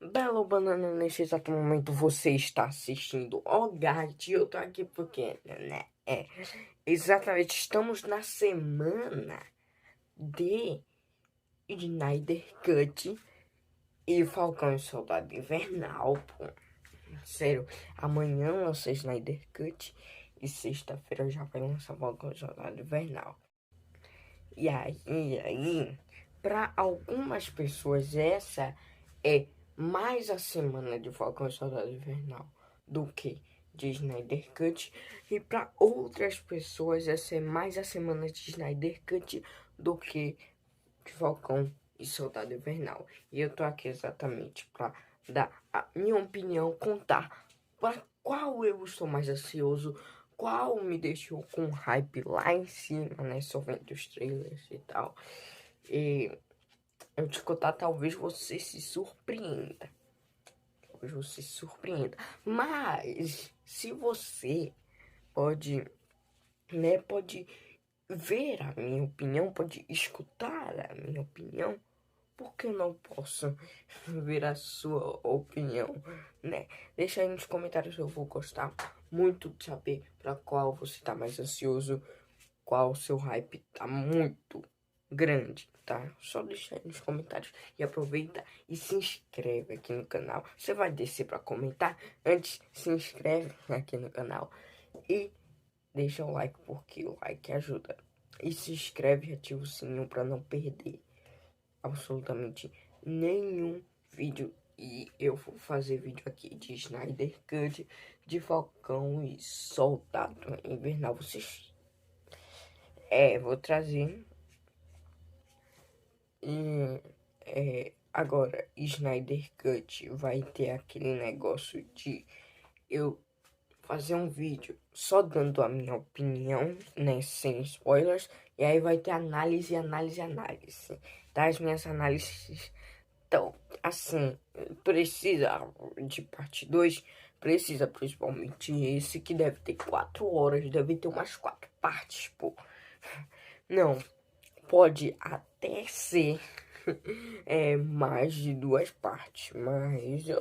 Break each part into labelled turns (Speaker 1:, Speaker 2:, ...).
Speaker 1: Belo Banana, nesse exato momento você está assistindo Ogart. Eu tô aqui porque, né? Exatamente, estamos na semana de Snyder Cut e Falcão e Soldado Invernal, pô. Sério, amanhã lança Snyder Cut e sexta-feira já vai lançar Falcão e Soldado Invernal. E aí, para algumas pessoas essa é mais a semana de Falcão e Soldado Invernal do que de Snyder Cut. E para outras pessoas essa é mais a semana de Snyder Cut do que de Falcão e Soldado Invernal. E eu tô aqui exatamente para dar a minha opinião, contar para qual eu estou mais ansioso, qual me deixou com hype lá em cima, né? Só vendo os trailers e tal. E eu te contar, talvez você se surpreenda. Talvez você se surpreenda. Mas se você pode, né, pode ver a minha opinião, pode escutar a minha opinião, por que eu não posso ver a sua opinião, né? Deixa aí nos comentários, eu vou gostar muito de saber para qual você tá mais ansioso, qual o seu hype tá muito grande, tá? Só deixa aí nos comentários e aproveita e se inscreve aqui no canal. Você vai descer para comentar? Antes, se inscreve aqui no canal e deixa o like, porque o like ajuda. E se inscreve e ativa o sininho para não perder absolutamente nenhum vídeo. E eu vou fazer vídeo aqui de Snyder Cut, de Falcão e Soldado Invernal. Vocês... vou trazer. E agora, Snyder Cut vai ter aquele negócio de eu fazer um vídeo só dando a minha opinião, né, sem spoilers, e aí vai ter análise, das minhas análises. Então, assim, precisa de parte 2, precisa principalmente esse, que deve ter 4 horas, deve ter umas 4 partes, pô. Não, pode até ser mais de 2 partes, mas eu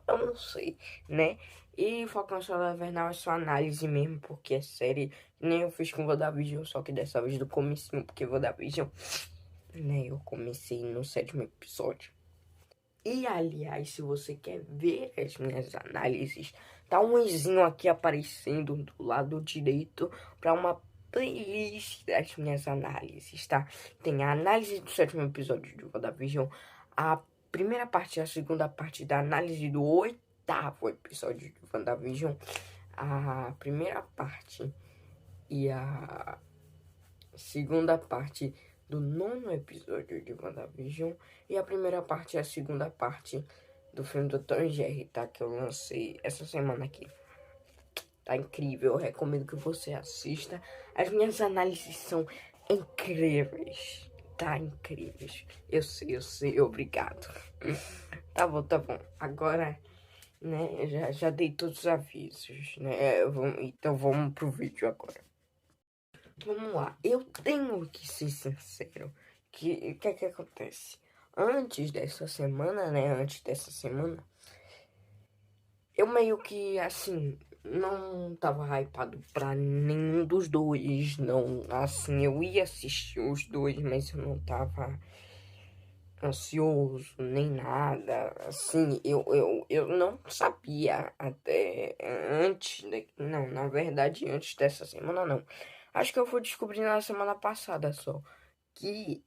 Speaker 1: não sei, né? E Falcão Soldado Invernal é só análise mesmo, porque é série, nem eu fiz com WandaVision, só que dessa vez do comecinho, porque WandaVision, né, eu comecei no 7º episódio. E aliás, se você quer ver as minhas análises, tá um izinho aqui aparecendo do lado direito para uma playlist das minhas análises, tá? Tem a análise do 7º episódio de WandaVision, a primeira parte e a segunda parte da análise do 8º episódio de WandaVision, a primeira parte e a segunda parte do 9º episódio de WandaVision e a primeira parte e a segunda parte do filme do Tom e Jerry, tá? Que eu lancei essa semana aqui. Tá incrível, eu recomendo que você assista. As minhas análises são incríveis, tá? Incríveis. Eu sei, obrigado. Tá bom. Agora, né, já dei todos os avisos, né? Então vamos pro vídeo agora. Vamos lá, eu tenho que ser sincero, que o que acontece? Antes dessa semana, eu meio que, assim, não tava hypado pra nenhum dos dois, não, assim, eu ia assistir os dois, mas eu não tava ansioso, nem nada, assim, eu não sabia até antes, não, na verdade, antes dessa semana, não. Acho que eu fui descobrir na semana passada só, que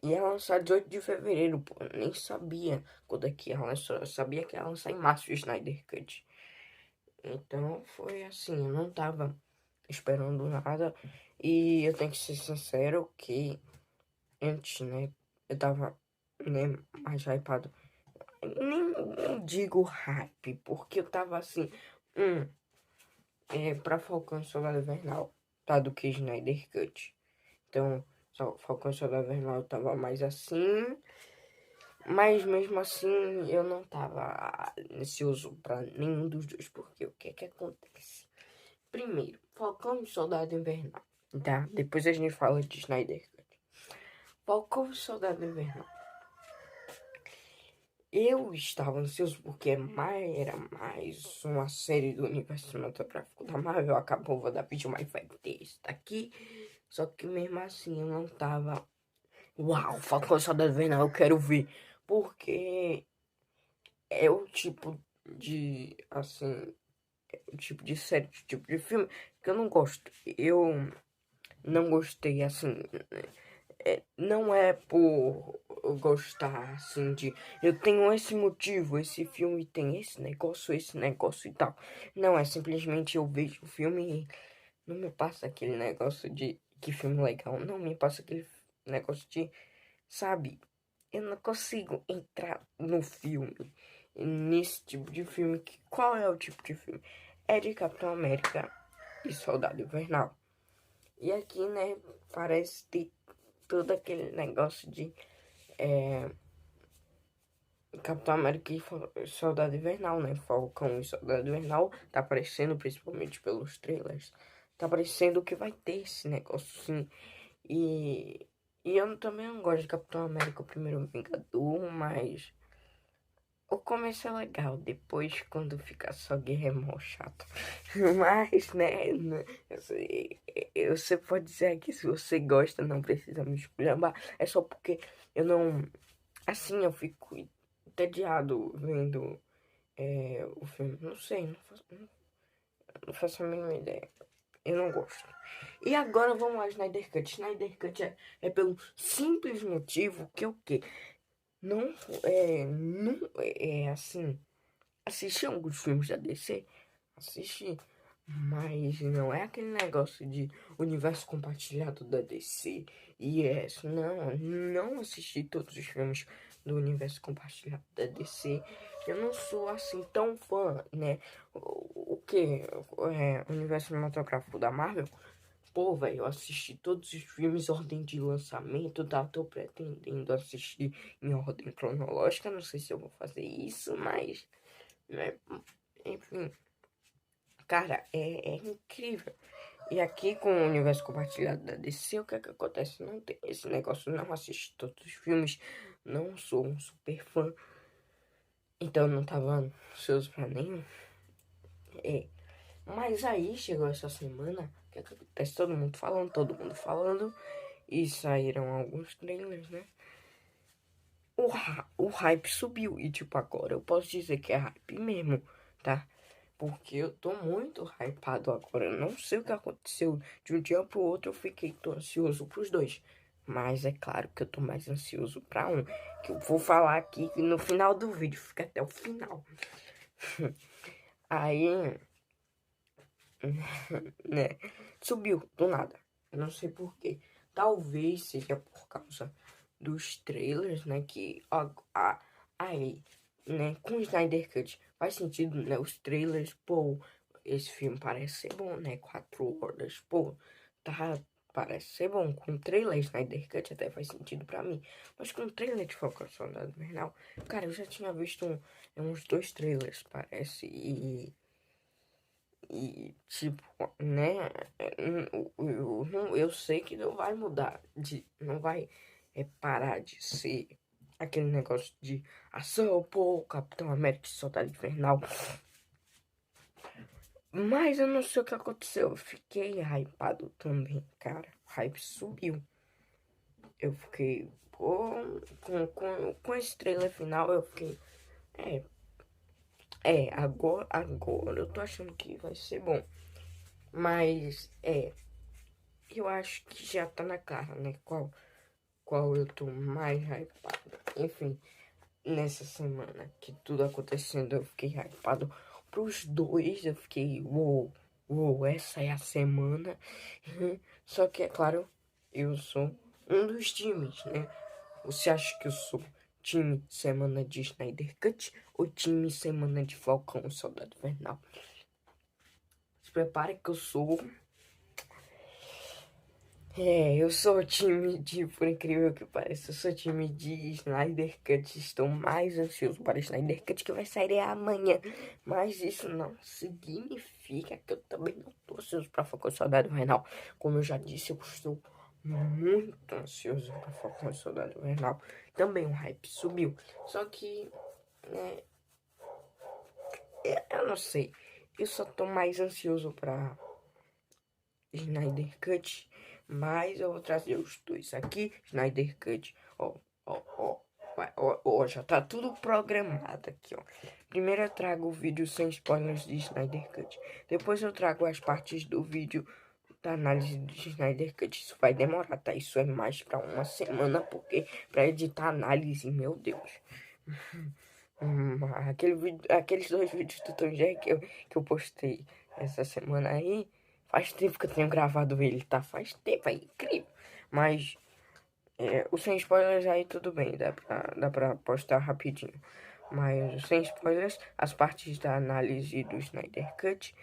Speaker 1: ia lançar 18 de fevereiro, pô, eu nem sabia quando é que ia lançar, eu sabia que ia lançar em março o Snyder Cut. Então, foi assim, eu não tava esperando nada, e eu tenho que ser sincero que antes, né, eu tava, né, mais hypado. Nem digo hype, porque eu tava assim, pra Falcão e Soldado Invernal, tá, do que Snyder Cut. Então, Falcão e Soldado Invernal eu tava mais assim, mas mesmo assim eu não tava ansioso pra nenhum dos dois, porque o que é que acontece? Primeiro, Falcão e Soldado Invernal, tá? Depois a gente fala de Snyder Cut. Falcão e Soldado Invernal. Eu estava ansioso porque era mais uma série do universo cinematográfico da Marvel. Acabou, vou dar vídeo, mas vai ter isso daqui. Só que mesmo assim eu não tava. Uau, Falcão e Soldado Invernal, eu quero ver. Porque é o tipo de, assim, o tipo de série, o tipo de filme que eu não gosto. Eu não gostei, assim, não é por eu gostar, assim, de eu tenho esse motivo, esse filme tem esse negócio e tal. Não, é simplesmente eu vejo o filme e não me passa aquele negócio de que filme legal, não me passa aquele negócio de, sabe, eu não consigo entrar no filme, nesse tipo de filme. Qual é o tipo de filme? É de Capitão América e Soldado Invernal. E aqui, né, parece ter todo aquele negócio de Capitão América e Soldado Invernal, né? Falcão e Soldado Invernal tá aparecendo, principalmente pelos trailers. Tá aparecendo que vai ter esse negócio, sim. E eu também não gosto de Capitão América, o primeiro Vingador, mas o começo é legal, depois quando fica só guerra é mó chato. Mas, né, você pode dizer que se você gosta, não precisa me esculhambar. É só porque eu não. Assim, eu fico entediado vendo o filme. Não sei, não faço a mínima ideia. Eu não gosto. E agora vamos lá, Snyder Cut. Snyder Cut é pelo simples motivo que o quê? Não é assim. Assisti alguns filmes da DC, assisti, mas não é aquele negócio de universo compartilhado da DC. Não assisti todos os filmes do universo compartilhado da DC. Eu não sou assim tão fã, né? O que? O universo cinematográfico da Marvel? Pô, velho, eu assisti todos os filmes em ordem de lançamento, tá? Tô pretendendo assistir em ordem cronológica. Não sei se eu vou fazer isso, mas, né? Enfim, cara, é incrível. E aqui com o universo compartilhado da DC, o que é que acontece? Não tem esse negócio, não assisto todos os filmes, não sou um super fã, então não tava ansioso pra nenhum. É. Mas aí chegou essa semana, o que é que acontece? Todo mundo falando, e saíram alguns trailers, né? O hype subiu, e tipo, agora eu posso dizer que é hype mesmo, tá? Porque eu tô muito hypado agora. Eu não sei o que aconteceu. De um dia pro outro eu fiquei tão ansioso pros dois. Mas é claro que eu tô mais ansioso pra um. Que eu vou falar aqui no final do vídeo. Fica até o final. Aí, né? Subiu do nada. Eu não sei por quê. Talvez seja por causa dos trailers, né? Aí, né? Com o Snyder Cut faz sentido, né? Os trailers, pô, esse filme parece ser bom, né? 4 horas, pô, tá. Parece ser bom. Com trailer Snyder Cut até faz sentido pra mim. Mas com trailer de Falcão e Soldado Invernal, cara, eu já tinha visto uns 2 trailers, parece. E tipo, né? Eu sei que não vai mudar. Não vai parar de ser aquele negócio de ação, pô, Capitão América e Soldado Invernal. Mas eu não sei o que aconteceu. Eu fiquei hypado também, cara. O hype subiu. Eu fiquei, pô, com esse trailer final, eu fiquei. É, agora eu tô achando que vai ser bom. Mas, eu acho que já tá na cara, né? Qual eu tô mais hypado. Enfim, nessa semana que tudo acontecendo, eu fiquei hypado pros dois. Eu fiquei, uou, essa é a semana. Só que, é claro, eu sou um dos times, né? Você acha que eu sou time semana de Snyder Cut ou time semana de Falcão e Soldado Invernal? Se prepare que eu sou. Eu sou time de, por incrível que pareça, eu sou time de Snyder Cut. Estou mais ansioso para Snyder Cut que vai sair amanhã. Mas isso não significa que eu também não estou ansioso para Falcão e Soldado Invernal. Como eu já disse, eu estou muito ansioso para Falcão e Soldado Invernal. Também o hype subiu. Só que né? Eu não sei. Eu só tô mais ansioso pra Snyder Cut. Mas eu vou trazer os dois aqui. Snyder Cut. Ó, ó, ó. Ó, já tá tudo programado aqui, ó. Primeiro eu trago o vídeo sem spoilers de Snyder Cut. Depois eu trago as partes do vídeo da análise de Snyder Cut. Isso vai demorar, tá? Isso é mais pra uma semana, porque pra editar análise, meu Deus. Aqueles dois vídeos do Tom Jerry que eu postei essa semana aí, faz tempo que eu tenho gravado ele, tá? Faz tempo, é incrível. Mas o sem spoilers aí tudo bem, dá pra postar rapidinho. Mas sem spoilers, as partes da análise do Snyder Cut,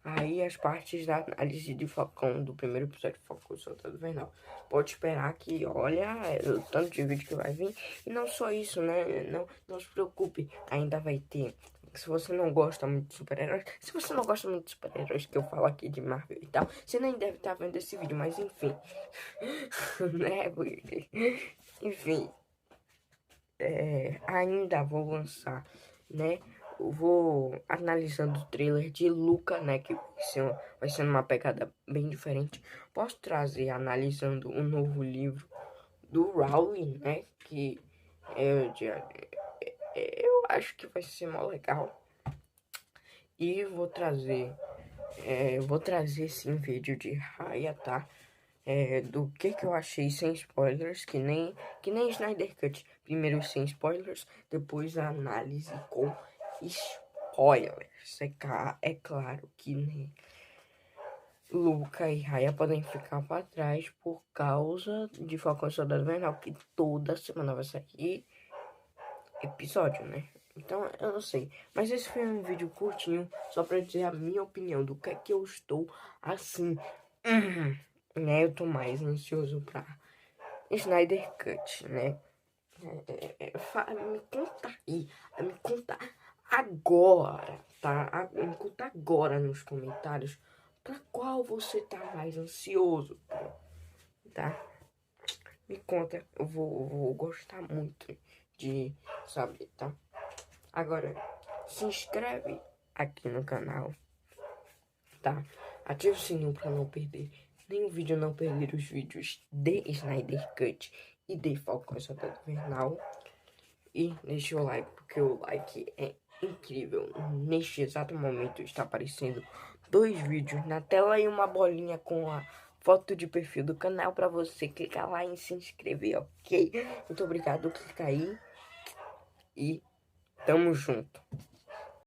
Speaker 1: aí as partes da análise de Falcão, do primeiro episódio de Falcão Soldado Invernal. Pode esperar que, olha, o tanto de vídeo que vai vir. E não só isso, né? Não se preocupe, ainda vai ter. Se você não gosta muito de super-heróis, se você não gosta muito de super-heróis que eu falo aqui de Marvel e tal, você nem deve estar vendo esse vídeo, mas enfim. Né? Enfim. Ainda vou lançar, né? Eu vou analisando o trailer de Luca, né? Que vai ser uma pegada bem diferente. Posso trazer analisando o novo livro do Rowling, né? Que eu acho que vai ser mó legal. E vou trazer sim vídeo de Raya, tá? Do que eu achei sem spoilers, que nem Snyder Cut. Primeiro sem spoilers, depois a análise com spoilers. É claro que né, Luca e Raya podem ficar para trás por causa de Falcão e Soldado Invernal, que toda semana vai sair episódio, né? Então, eu não sei. Mas esse foi um vídeo curtinho, só pra dizer a minha opinião do que é que eu estou assim. Né? Eu tô mais ansioso pra Snyder Cut, né? Me conta aí. Me conta agora, tá? Me conta agora nos comentários pra qual você tá mais ansioso, tá? Me conta, eu vou gostar muito de saber, tá? Agora, se inscreve aqui no canal, tá? Ativa o sininho pra não perder nenhum vídeo, não perder os vídeos de Snyder Cut e de Falcão e Soldado Invernal. E deixa o like, porque o like é incrível. Neste exato momento está aparecendo 2 vídeos na tela e uma bolinha com a foto de perfil do canal para você clicar lá e se inscrever, ok? Muito obrigado, clica aí e tamo junto.